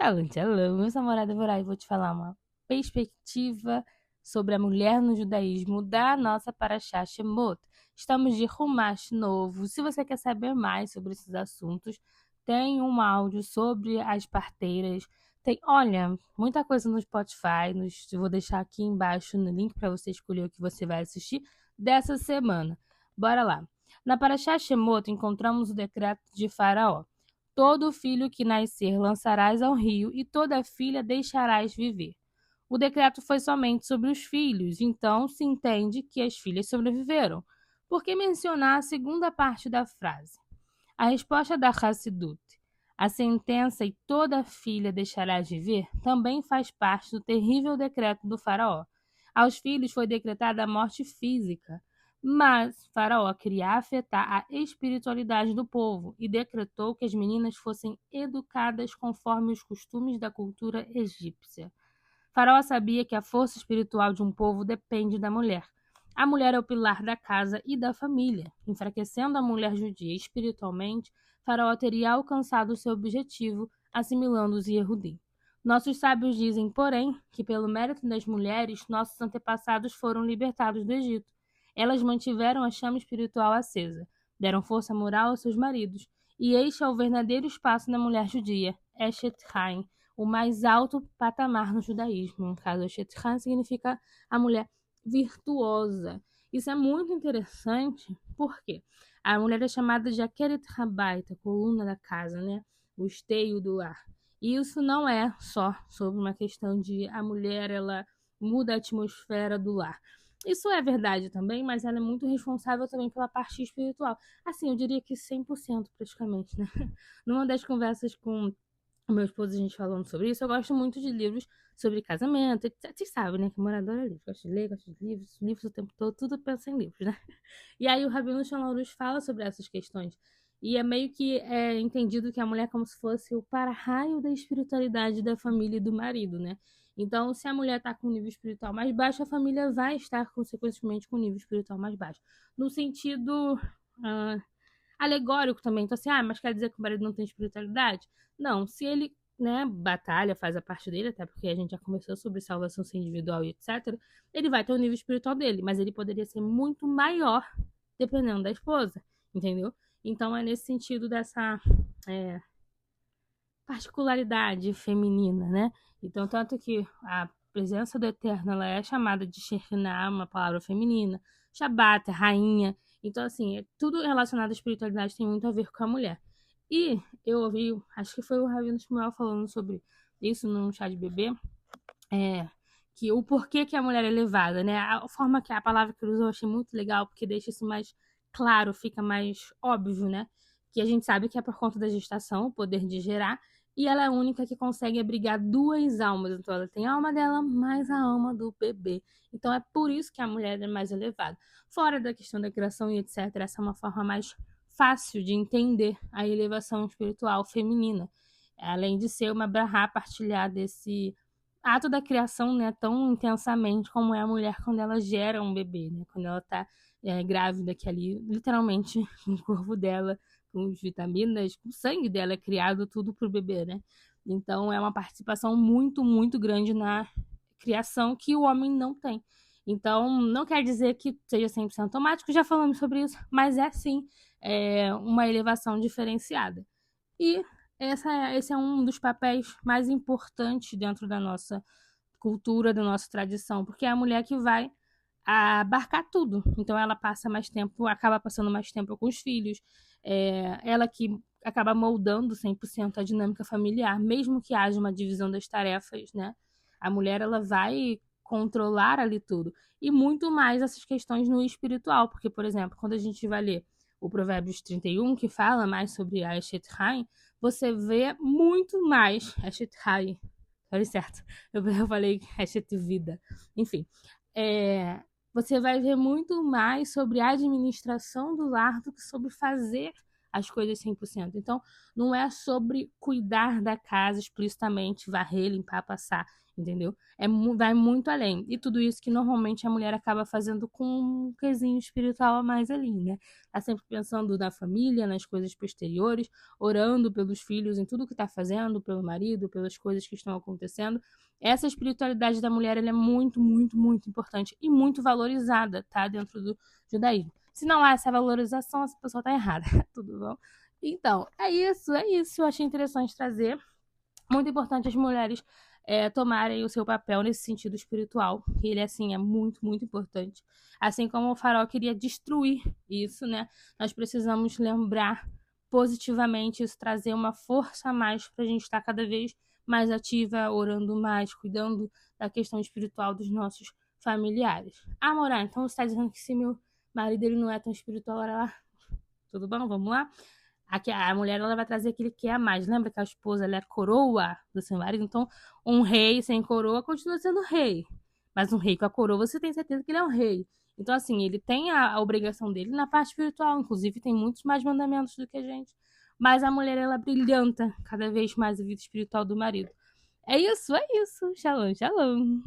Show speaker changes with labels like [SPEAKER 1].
[SPEAKER 1] Tchau, tchau, meus namorados por aí, vou te falar uma perspectiva sobre a mulher no judaísmo da nossa Parashá Shemot. Estamos de Rumash novo. Se você quer saber mais sobre esses assuntos, tem um áudio sobre as parteiras. Tem, olha, muita coisa no Spotify. Eu vou deixar aqui embaixo no link para você escolher o que você vai assistir dessa semana. Bora lá. Na Parashá Shemot encontramos o decreto de Faraó. Todo filho que nascer lançarás ao rio, e toda filha deixarás viver. O decreto foi somente sobre os filhos, então se entende que as filhas sobreviveram. Por que mencionar a segunda parte da frase? A resposta da Hassidut, a sentença e toda filha deixarás viver, também faz parte do terrível decreto do faraó. Aos filhos foi decretada a morte física, mas Faraó queria afetar a espiritualidade do povo e decretou que as meninas fossem educadas conforme os costumes da cultura egípcia. Faraó sabia que a força espiritual de um povo depende da mulher. A mulher é o pilar da casa e da família. Enfraquecendo a mulher judia espiritualmente, Faraó teria alcançado seu objetivo, assimilando os Yehudim. Nossos sábios dizem, porém, que pelo mérito das mulheres, nossos antepassados foram libertados do Egito. Elas mantiveram a chama espiritual acesa, deram força moral aos seus maridos, e este é o verdadeiro espaço da mulher judia, Eshet Haim, o mais alto patamar no judaísmo. No caso, Eshet Haim significa a mulher virtuosa. Isso é muito interessante, porque a mulher é chamada de Akeret Habayit, a coluna da casa, né? O esteio do lar. E isso não é só sobre uma questão de a mulher ela muda a atmosfera do lar. Isso é verdade também, mas ela é muito responsável também pela parte espiritual. Assim, eu diria que 100% praticamente, né? Numa das conversas com o meu esposo, a gente falando sobre isso, eu gosto muito de livros sobre casamento, etc. Vocês sabem, né? Que morador é livro. Gosto de ler, gosto de livros o tempo todo, tudo pensa em livros, né? E aí o Rabino Shalom fala sobre essas questões. E é meio que entendido que a mulher é como se fosse o para-raio da espiritualidade da família e do marido, né? Então, se a mulher está com um nível espiritual mais baixo, a família vai estar, consequentemente, com um nível espiritual mais baixo. No sentido alegórico também. Então, assim, mas quer dizer que o marido não tem espiritualidade? Não, se ele, né, batalha, faz a parte dele, até porque a gente já conversou sobre salvação individual e etc., ele vai ter o nível espiritual dele, mas ele poderia ser muito maior dependendo da esposa, entendeu? Então, é nesse sentido dessa é, particularidade feminina, né? Então, tanto que a presença do Eterno ela é chamada de Shekhinah, uma palavra feminina, Shabbat, rainha. Então, assim, tudo relacionado à espiritualidade tem muito a ver com a mulher. E eu ouvi, acho que foi o Ravino Shmuel falando sobre isso num chá de bebê, que o porquê que a mulher é elevada, né? A forma que a palavra que ele usou eu achei muito legal, porque deixa isso mais claro, fica mais óbvio, né? Que a gente sabe que é por conta da gestação, o poder de gerar, e ela é a única que consegue abrigar duas almas. Então ela tem a alma dela mais a alma do bebê. Então é por isso que a mulher é mais elevada. Fora da questão da criação e etc., essa é uma forma mais fácil de entender a elevação espiritual feminina. Além de ser uma brahá partilhar desse ato da criação, né, tão intensamente como é a mulher quando ela gera um bebê, né, quando ela tá grávida, que ali, literalmente, o corpo dela, com as vitaminas, com o sangue dela é criado tudo pro bebê, né? Então é uma participação muito, muito grande na criação que o homem não tem. Então, não quer dizer que seja 100% automático, já falamos sobre isso, mas é sim uma elevação diferenciada. E esse é um dos papéis mais importantes dentro da nossa cultura, da nossa tradição, porque é a mulher que vai abarcar tudo. Então ela passa mais tempo, acaba passando mais tempo com os filhos, ela que acaba moldando 100% a dinâmica familiar, mesmo que haja uma divisão das tarefas, né? A mulher ela vai controlar ali tudo. E muito mais essas questões no espiritual, porque, por exemplo, quando a gente vai ler o Provérbios 31, que fala mais sobre a Eshet Haim, você vê muito mais Eshet Haim. Falei certo. Eu falei Eshet Vida. Enfim, você vai ver muito mais sobre a administração do lar do que sobre fazer as coisas 100%. Então, não é sobre cuidar da casa explicitamente, varrer, limpar, passar, entendeu? Vai muito além. E tudo isso que normalmente a mulher acaba fazendo com um quesinho espiritual a mais ali, né? Tá sempre pensando na família, nas coisas posteriores, orando pelos filhos, em tudo que tá fazendo, pelo marido, pelas coisas que estão acontecendo. Essa espiritualidade da mulher, ela é muito, muito, muito importante e muito valorizada, tá? Dentro do judaísmo. Se não há essa valorização, essa pessoa tá errada. Tudo bom? Então, é isso, é isso. Eu achei interessante trazer. Muito importante as mulheres tomarem o seu papel nesse sentido espiritual. Ele, assim, é muito, muito importante. Assim como o farol queria destruir isso, né? Nós precisamos lembrar positivamente isso, trazer uma força a mais para a gente estar cada vez mais ativa, orando mais, cuidando da questão espiritual dos nossos familiares. Ah, Morar, então você está dizendo que se meu marido ele não é tão espiritual, olha lá. Tudo bom? Vamos lá? Aqui, a mulher ela vai trazer aquilo que é a mais. Lembra que a esposa ela é a coroa do seu marido? Então, um rei sem coroa continua sendo rei. Mas um rei com a coroa, você tem certeza que ele é um rei. Então, assim, ele tem a obrigação dele na parte espiritual. Inclusive, tem muitos mais mandamentos do que a gente. Mas a mulher, ela brilhanta cada vez mais a vida espiritual do marido. É isso, é isso. Shalom, shalom.